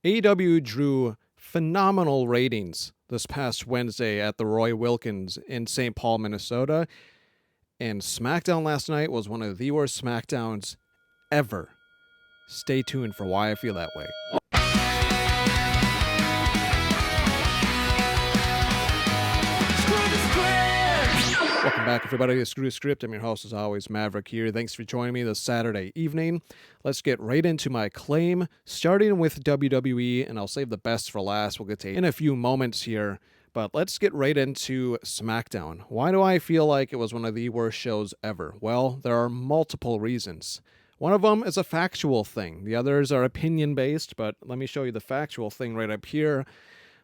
AEW drew phenomenal ratings this past Wednesday at the Roy Wilkins in St. Paul, Minnesota. And SmackDown last night was one of the worst SmackDowns ever. Stay tuned for why I feel that way. Welcome back, everybody, to Screw the Script. I'm your host, as always, Maverick here. Thanks for joining me this Saturday evening. Let's get right into my claim, starting with WWE, and I'll save the best for last. We'll get to in a few moments here, but let's get right into SmackDown. Why do I feel like it was one of the worst shows ever? Well, there are multiple reasons. One of them is a factual thing. The others are opinion-based, but let me show you the factual thing right up here.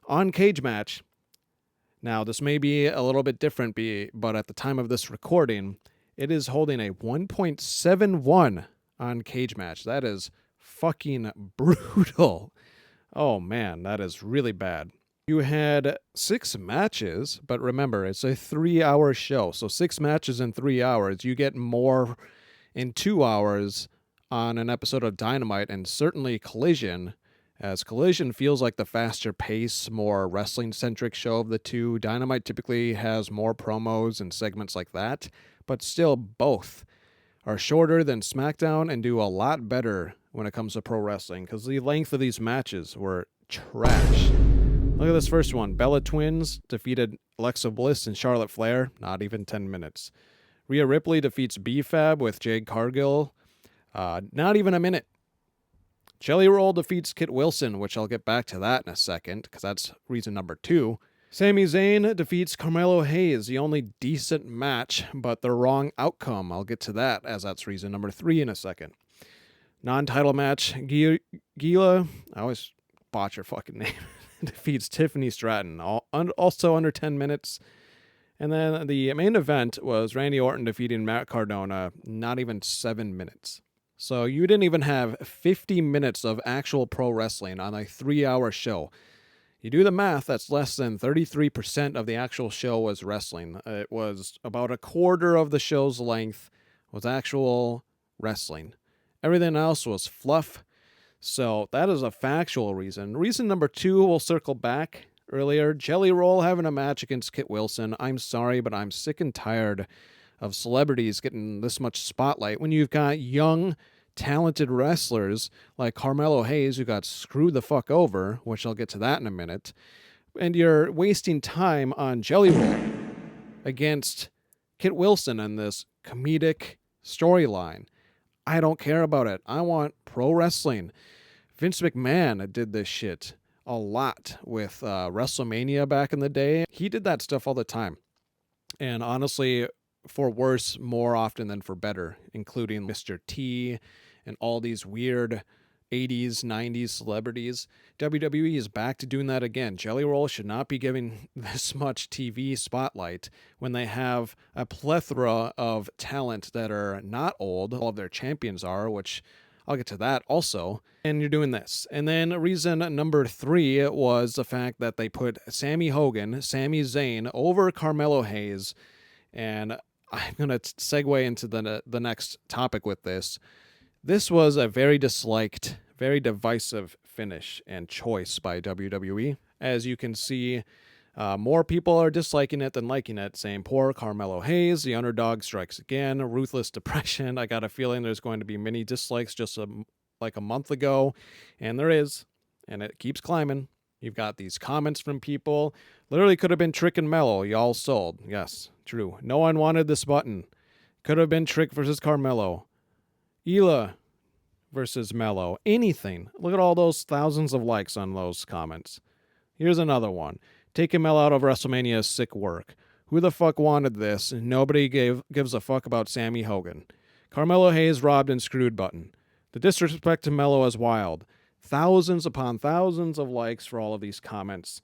On Cage Match, now, this may be a little bit different, but at the time of this recording, it is holding a 1.71 on Cage Match. That is fucking brutal. Oh, man, that is really bad. You had 6 matches, but remember, it's a 3-hour show. So 6 matches in 3 hours. You get more in 2 hours on an episode of Dynamite, and certainly Collision, as Collision feels like the faster pace, more wrestling-centric show of the two. Dynamite typically has more promos and segments like that, but still both are shorter than SmackDown and do a lot better when it comes to pro wrestling, because the length of these matches were trash. Look at this first one. Bella Twins defeated Alexa Bliss and Charlotte Flair, not even 10 minutes. Rhea Ripley defeats B-Fab with Jade Cargill, not even a minute. Jelly Roll defeats Kit Wilson, which I'll get back to that in a second, because that's reason number 2. Sami Zayn defeats Carmelo Hayes, the only decent match, but the wrong outcome. I'll get to that, as that's reason number 3 in a second. Non-title match, Gila, I always botch her fucking name, defeats Tiffany Stratton, also under 10 minutes. And then the main event was Randy Orton defeating Matt Cardona, not even 7 minutes. So you didn't even have 50 minutes of actual pro wrestling on a 3-hour show. You do the math, that's less than 33% of the actual show was wrestling. It was about a quarter of the show's length was actual wrestling. Everything else was fluff. So that is a factual reason. Reason number 2, we'll circle back earlier. Jelly Roll having a match against Kit Wilson. I'm sorry, but I'm sick and tired of celebrities getting this much spotlight when you've got young, talented wrestlers like Carmelo Hayes who got screwed the fuck over, which I'll get to that in a minute, and you're wasting time on Jelly Roll against Kit Wilson in this comedic storyline. I don't care about it. I want pro wrestling. Vince McMahon did this shit a lot with WrestleMania back in the day. He did that stuff all the time. And honestly, for worse more often than for better, including Mr. T and all these weird 80s, 90s celebrities. WWE is back to doing that again. Jelly Roll should not be giving this much TV spotlight when they have a plethora of talent that are not old. All of their champions are, which I'll get to that also. And you're doing this. And then reason number 3 was the fact that they put Sami Zayn over Carmelo Hayes. And I'm going to segue into the next topic with this. This was a very disliked, very divisive finish and choice by WWE. As you can see, more people are disliking it than liking it, saying, poor Carmelo Hayes, the underdog strikes again, ruthless depression. I got a feeling there's going to be many dislikes just like a month ago, and there is, and it keeps climbing. You've got these comments from people. Literally could have been Trick and Mello. Y'all sold. Yes, true. No one wanted this button. Could have been Trick versus Carmelo. Ela versus Mello. Anything. Look at all those thousands of likes on those comments. Here's another one. Taking Mello out of WrestleMania is sick work. Who the fuck wanted this? Nobody gives a fuck about Sammy Hogan. Carmelo Hayes robbed and screwed button. The disrespect to Mello is wild. Thousands upon thousands of likes for all of these comments.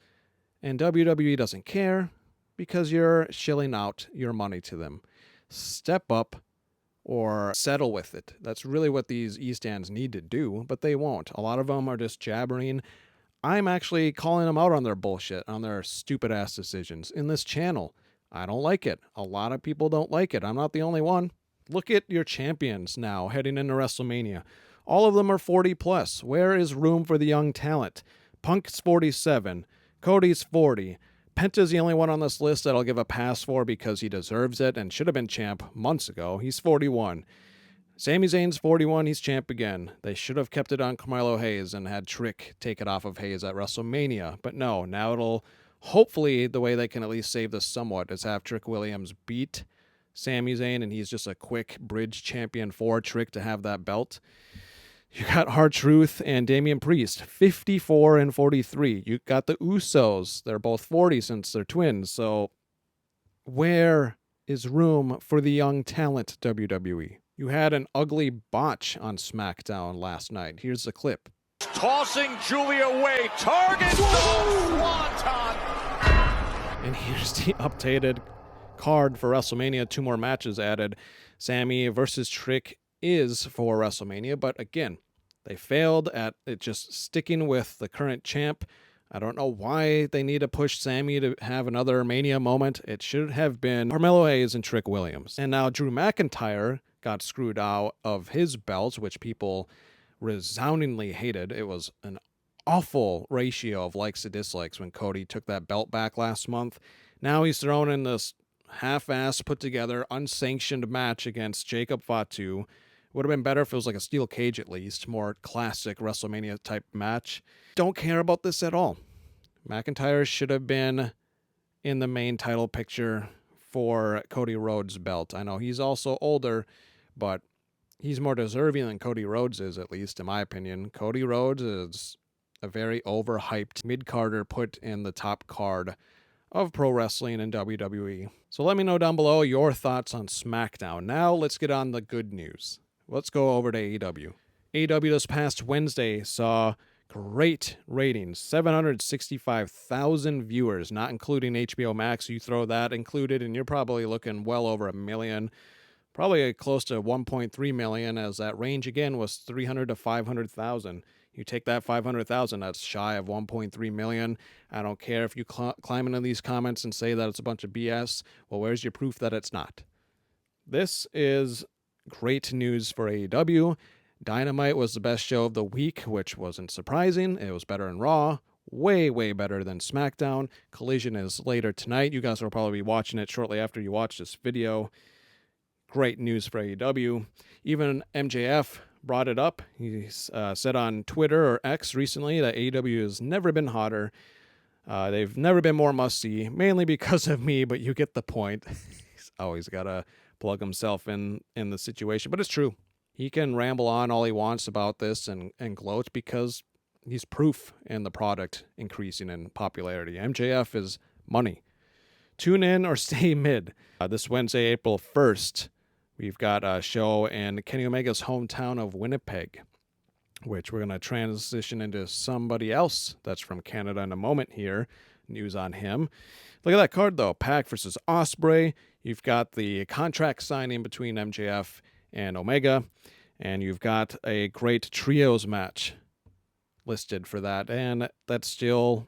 And WWE doesn't care because you're shilling out your money to them. Step up or settle with it. That's really what these E-stands need to do, but they won't. A lot of them are just jabbering. I'm actually calling them out on their bullshit, on their stupid-ass decisions in this channel. I don't like it. A lot of people don't like it. I'm not the only one. Look at your champions now heading into WrestleMania. All of them are 40 plus. Where is room for the young talent? Punk's 47. Cody's 40. Penta's the only one on this list that I'll give a pass for because he deserves it and should have been champ months ago. He's 41. Sami Zayn's 41. He's champ again. They should have kept it on Carmelo Hayes and had Trick take it off of Hayes at WrestleMania. But no, now it'll hopefully the way they can at least save this somewhat is have Trick Williams beat Sami Zayn, and he's just a quick bridge champion for Trick to have that belt. You got R-Truth and Damian Priest, 54 and 43. You got the Usos. They're both 40 since they're twins. So where is room for the young talent, WWE? You had an ugly botch on SmackDown last night. Here's the clip. Tossing Julia away. Target the Swanton. And here's the updated card for WrestleMania. 2 more matches added. Sami versus Trick is for WrestleMania, but again, they failed at it just sticking with the current champ. I don't know why they need to push Sami to have another Mania moment. It should have been Carmelo Hayes and Trick Williams. And now Drew McIntyre got screwed out of his belt, which people resoundingly hated. It was an awful ratio of likes to dislikes when Cody took that belt back last month. Now he's thrown in this half-ass put together unsanctioned match against Jacob Fatu. Would have been better if it was like a steel cage at least, more classic WrestleMania type match. Don't care about this at all. McIntyre should have been in the main title picture for Cody Rhodes' belt. I know he's also older, but he's more deserving than Cody Rhodes is, at least in my opinion. Cody Rhodes is a very overhyped mid-carder put in the top card of pro wrestling and WWE. So let me know down below your thoughts on SmackDown. Now let's get on the good news. Let's go over to AEW. AEW this past Wednesday saw great ratings, 765,000 viewers, not including HBO Max. You throw that included, and you're probably looking well over 1 million, probably close to 1.3 million, as that range again was 300 to 500,000. You take that 500,000, that's shy of 1.3 million. I don't care if you climb into these comments and say that it's a bunch of BS. Well, where's your proof that it's not? This is great news for AEW. Dynamite was the best show of the week, which wasn't surprising. It was better than Raw. Way, way better than SmackDown. Collision is later tonight. You guys will probably be watching it shortly after you watch this video. Great news for AEW. Even MJF brought it up. He said on Twitter or X recently that AEW has never been hotter. They've never been more must-see, mainly because of me, but you get the point. He's always got to plug himself in the situation, but it's true. He can ramble on all he wants about this and gloat because he's proof in the product increasing in popularity. MJF is money. Tune in or stay mid. This Wednesday, April 1st, we've got a show in Kenny Omega's hometown of Winnipeg, which we're going to transition into somebody else that's from Canada in a moment here. News on him. Look at that card, though. Pac versus Ospreay. You've got the contract signing between MJF and Omega, and you've got a great trios match listed for that. And that's still,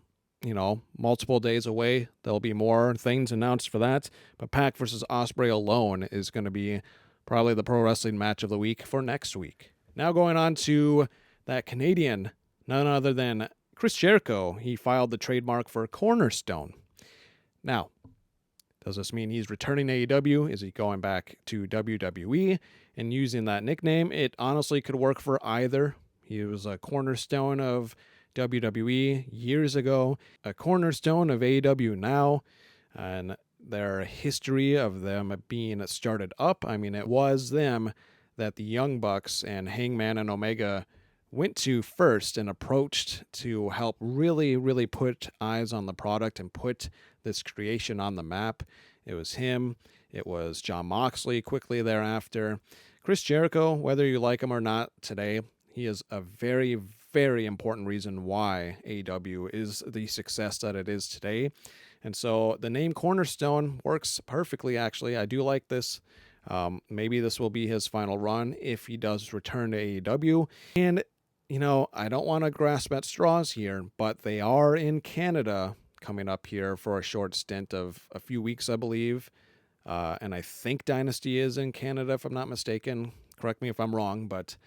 multiple days away. There'll be more things announced for that. But Pac versus Ospreay alone is going to be probably the pro wrestling match of the week for next week. Now going on to that Canadian, none other than Chris Jericho. He filed the trademark for Cornerstone. Now, does this mean he's returning to AEW? Is he going back to WWE and using that nickname? It honestly could work for either. He was a cornerstone of WWE years ago, a cornerstone of AEW now, and their history of them being started up. I mean, it was them that the Young Bucks and Hangman and Omega went to first and approached to help really, really put eyes on the product and put this creation on the map. It was him. It was Jon Moxley quickly thereafter. Chris Jericho, whether you like him or not today, he is a very, very important reason why AEW is the success that it is today. And so the name Cornerstone works perfectly, actually. I do like this. Maybe this will be his final run if he does return to AEW. And, I don't want to grasp at straws here, but they are in Canada coming up here for a short stint of a few weeks, I believe. And I think Dynasty is in Canada, if I'm not mistaken. Correct me if I'm wrong, but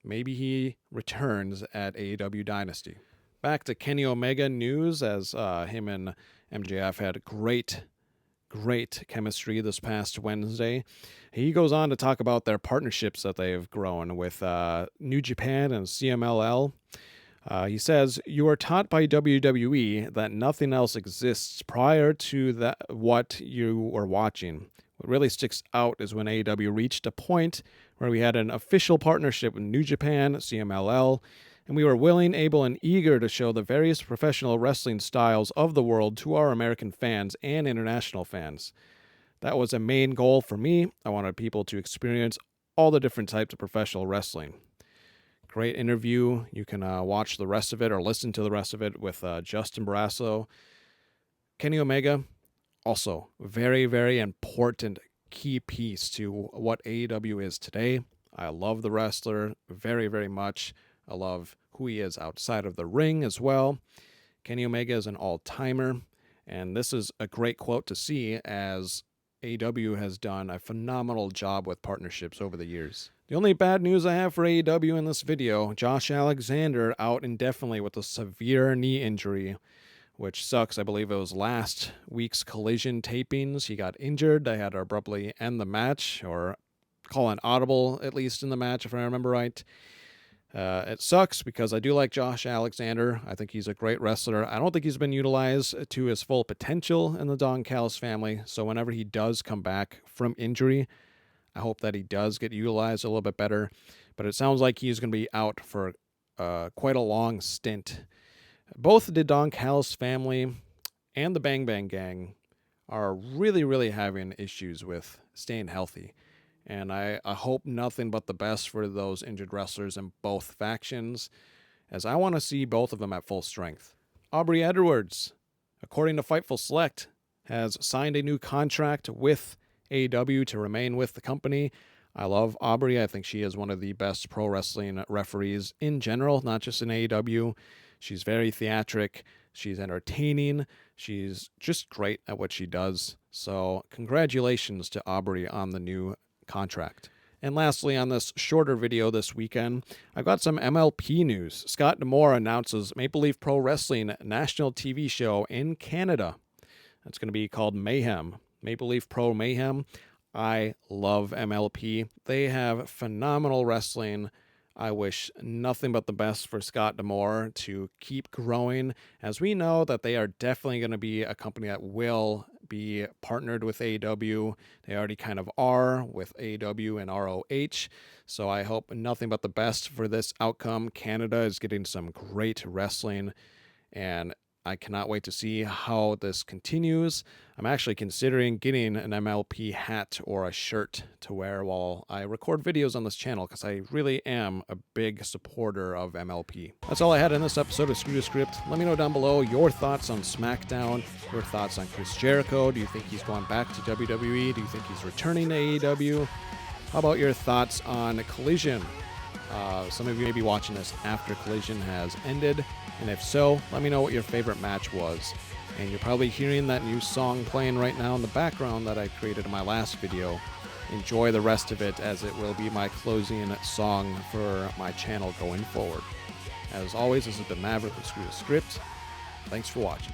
maybe he returns at AEW Dynasty. Back to Kenny Omega news, as him and MJF had great chemistry this past Wednesday. He goes on to talk about their partnerships that they've grown with New Japan and CMLL. He says, "You are taught by WWE that nothing else exists prior to what you were watching. What really sticks out is when AEW reached a point where we had an official partnership with New Japan, CMLL, and we were willing, able, and eager to show the various professional wrestling styles of the world to our American fans and international fans. That was a main goal for me. I wanted people to experience all the different types of professional wrestling." Great interview. You can watch the rest of it or listen to the rest of it with Justin Barrasso. Kenny Omega, also very, very important key piece to what AEW is today. I love the wrestler very, very much. I love who he is outside of the ring as well. Kenny Omega is an all-timer, and this is a great quote to see, as AEW has done a phenomenal job with partnerships over the years. The only bad news I have for AEW in this video, Josh Alexander out indefinitely with a severe knee injury, which sucks. I believe it was last week's Collision tapings. He got injured. They had to abruptly end the match, or call an audible, at least in the match, if I remember right. It sucks because I do like Josh Alexander. I think he's a great wrestler. I don't think he's been utilized to his full potential in the Don Callis family. So whenever he does come back from injury, I hope that he does get utilized a little bit better. But it sounds like he's going to be out for quite a long stint. Both the Don Callis family and the Bang Bang Gang are really, really having issues with staying healthy. And I hope nothing but the best for those injured wrestlers in both factions, as I want to see both of them at full strength. Aubrey Edwards, according to Fightful Select, has signed a new contract with AEW to remain with the company. I love Aubrey. I think she is one of the best pro wrestling referees in general, not just in AEW. She's very theatric. She's entertaining. She's just great at what she does. So congratulations to Aubrey on the new contract. And lastly, on this shorter video this weekend, I've got some MLP news. Scott D'Amore announces Maple Leaf Pro Wrestling national TV show in Canada. It's going to be called Mayhem. Maple Leaf Pro Mayhem. I love MLP. They have phenomenal wrestling. I wish nothing but the best for Scott D'Amore to keep growing, as we know that they are definitely going to be a company that will be partnered with AEW. They already kind of are with AEW and ROH. So I hope nothing but the best for this outcome. Canada is getting some great wrestling, and I cannot wait to see how this continues. I'm actually considering getting an MLP hat or a shirt to wear while I record videos on this channel, because I really am a big supporter of MLP. That's all I had in this episode of Screw the Script. Let me know down below your thoughts on SmackDown, your thoughts on Chris Jericho. Do you think he's going back to WWE? Do you think he's returning to AEW? How about your thoughts on Collision? Some of you may be watching this after Collision has ended, and if so, let me know what your favorite match was. And you're probably hearing that new song playing right now in the background that I created in my last video. Enjoy the rest of it, as it will be my closing song for my channel going forward. As always, this has been Maverick with Screw the Script. Thanks for watching.